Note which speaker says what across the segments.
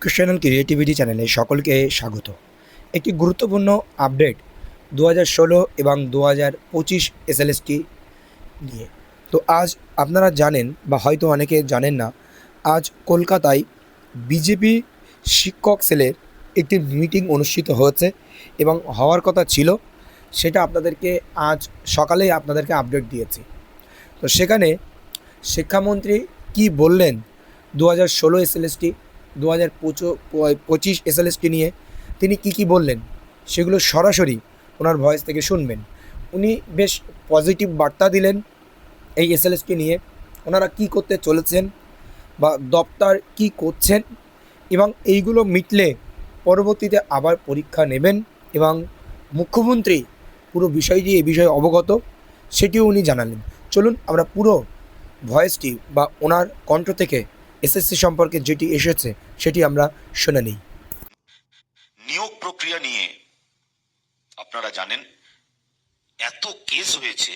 Speaker 1: Vocational creativity চ্যানেলে সকলকে স্বাগত। একটি গুরুত্বপূর্ণ আপডেট 2016 এবং 2025 এসএলএসটি নিয়ে। তো আজ আপনারা জানেন বা হয়তো অনেকে জানেন না, আজ কলকাতায় বিজেপি শিক্ষক সেলের একটি মিটিং অনুষ্ঠিত হয়েছে এবং হওয়ার কথা ছিল, সেটা আপনাদেরকে আজ সকালেই আপনাদেরকে আপডেট দিয়েছি। তো সেখানে শিক্ষামন্ত্রী কি বললেন 2016 এসএলএসটি 2025 এসএলএসটি নিয়ে, তিনি কি বললেন সেগুলো সরাসরি ওনার ভয়েস থেকে শুনবেন। উনি বেশ পজিটিভ বার্তা দিলেন এই এসএলএসটি নিয়ে, ওনারা কি করতে চলেছেন বা দপ্তর কি করছেন এবং এইগুলো মিটলে পরবর্তীতে আবার পরীক্ষা নেবেন এবং মুখ্যমন্ত্রী পুরো বিষয়টি এই বিষয়ে অবগত, সেটিও উনি জানালেন। চলুন আমরা পুরো ভয়েসটি বা ওনার কণ্ঠ থেকে এসএসসি সম্পর্কে যেটি এসেছে সেটি আমরা শুনে নিই।
Speaker 2: নিয়োগ প্রক্রিয়া নিয়ে আপনারা জানেন এত কেস হয়েছে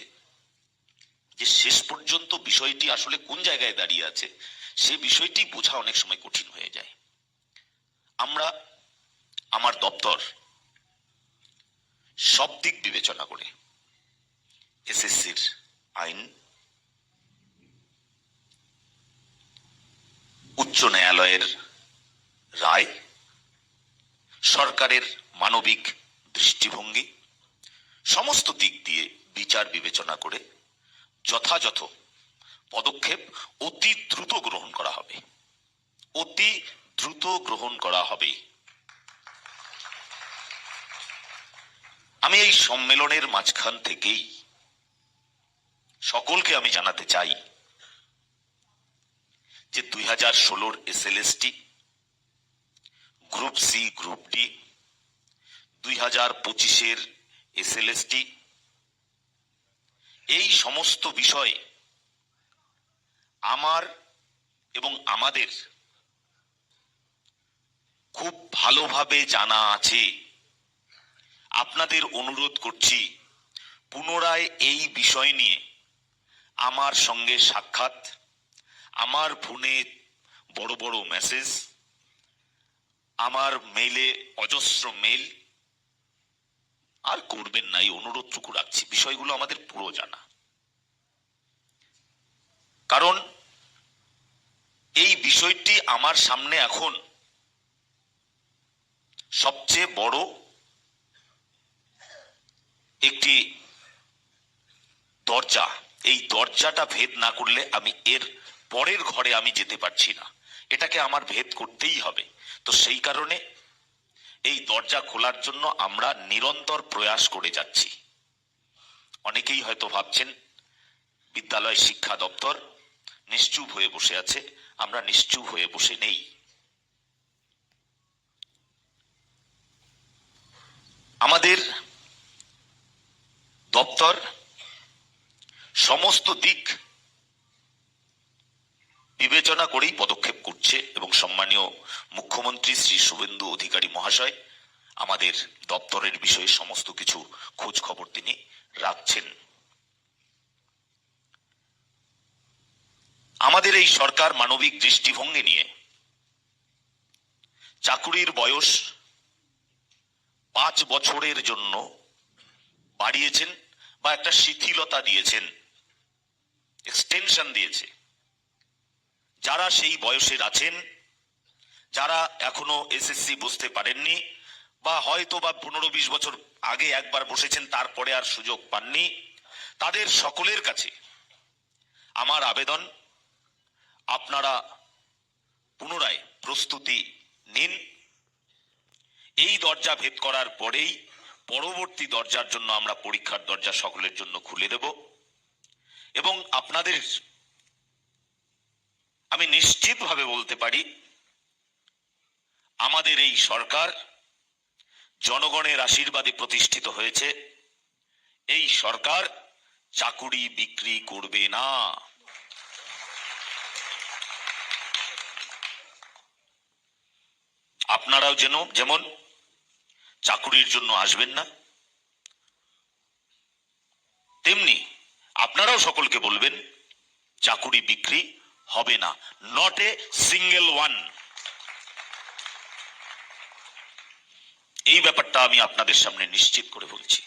Speaker 2: যে শেষ পর্যন্ত বিষয়টি আসলে কোন জায়গায় দাঁড়িয়ে আছে সে বিষয়টি বোঝা অনেক সময় কঠিন হয়ে যায়। আমরা আমার দপ্তর সব দিক বিবেচনা করে এসএসসির আইন, উচ্চ ন্যায়ালয়ের রায়, সরকারের মানবিক দৃষ্টিভঙ্গি সমস্ত দিক দিয়ে বিচার বিবেচনা করে যথাযথ পদক্ষেপ অতি দ্রুত গ্রহণ করা হবে। অতি দ্রুত গ্রহণ করা হবে। আমি এই সম্মেলনের মাঝখান থেকেই সকলকে আমি জানাতে চাই যে 2016 SLST, group C, group D, 2025 SLST, এই সমস্ত বিষয়ে আমার এবং আমাদের খুব ভালোভাবে জানা আছে। আপনাদের অনুরোধ করছি পুনরায় এই বিষয় নিয়ে আমার সঙ্গে সাক্ষাৎ, আমার ফোনে বড় বড় মেসেজ, আমার মেইলে অজস্র মেইল আর করবেন না, এই অনুরোধটুকু রাখছি। বিষয়গুলো আমাদের পুরো জানা, কারণ এই বিষয়টি আমার সামনে এখন সবচেয়ে বড় একটি দরজা। এই দরজাটা ভেদ না করলে আমি এর পরের ঘরে আমি যেতে পারছি না, এটাকে আমার ভেদ করতেই হবে। তো সেই কারণে এই দরজা খোলার জন্য আমরা নিরন্তর প্রয়াস করে যাচ্ছি। অনেকেই হয়তো ভাবছেন বিদ্যালয় শিক্ষা দপ্তর নিশ্চুপ হয়ে বসে আছে। আমরা নিশ্চুপ হয়ে বসে নেই। আমাদের দপ্তর সমস্ত দিক বিবেচনা করেই পদক্ষেপ করছে এবং সম্মানীয় মুখ্যমন্ত্রী শ্রী শুভেন্দু অধিকারী মহাশয় আমাদের দপ্তরের বিষয়ে সমস্ত কিছু খোঁজ খবর তিনি রাখছেন। আমাদের এই সরকার মানবিক দৃষ্টিভঙ্গি নিয়ে চাকুরির বয়স 5 বছরের জন্য বাড়িয়েছেন বা একটা শিথিলতা দিয়েছেন, এক্সটেনশন দিয়েছে। যারা সেই বয়সের আছেন, যারা এখনো এসএসসি বসতে পারেননি বা হয়তো বা 15-20 বছর আগে একবার বসেছেন তারপরে আর সুযোগ পাননি, তাদের সকলের কাছে আমার আবেদন, আপনারা পুনরায় প্রস্তুতি নিন। এই দরজা ভেদ করার পরেই পরবর্তী দরজার জন্য আমরা পরীক্ষার দরজা সকলের জন্য খুলে দেব এবং আপনাদের আমি নিশ্চিতভাবে বলতে পারি আমাদের এই সরকার জনগণের আশীর্বাদে প্রতিষ্ঠিত হয়েছে। এই সরকার চাকুরি বিক্রি করবে না। আপনারাও যেমন চাকুরির জন্য আসবেন না, তেমনি আপনারাও সকলকে বলবেন চাকুরি বিক্রি হবে না। Not a single one. এই ব্যাপারটা আমি আপনাদের সামনে নিশ্চিত করে বলছি।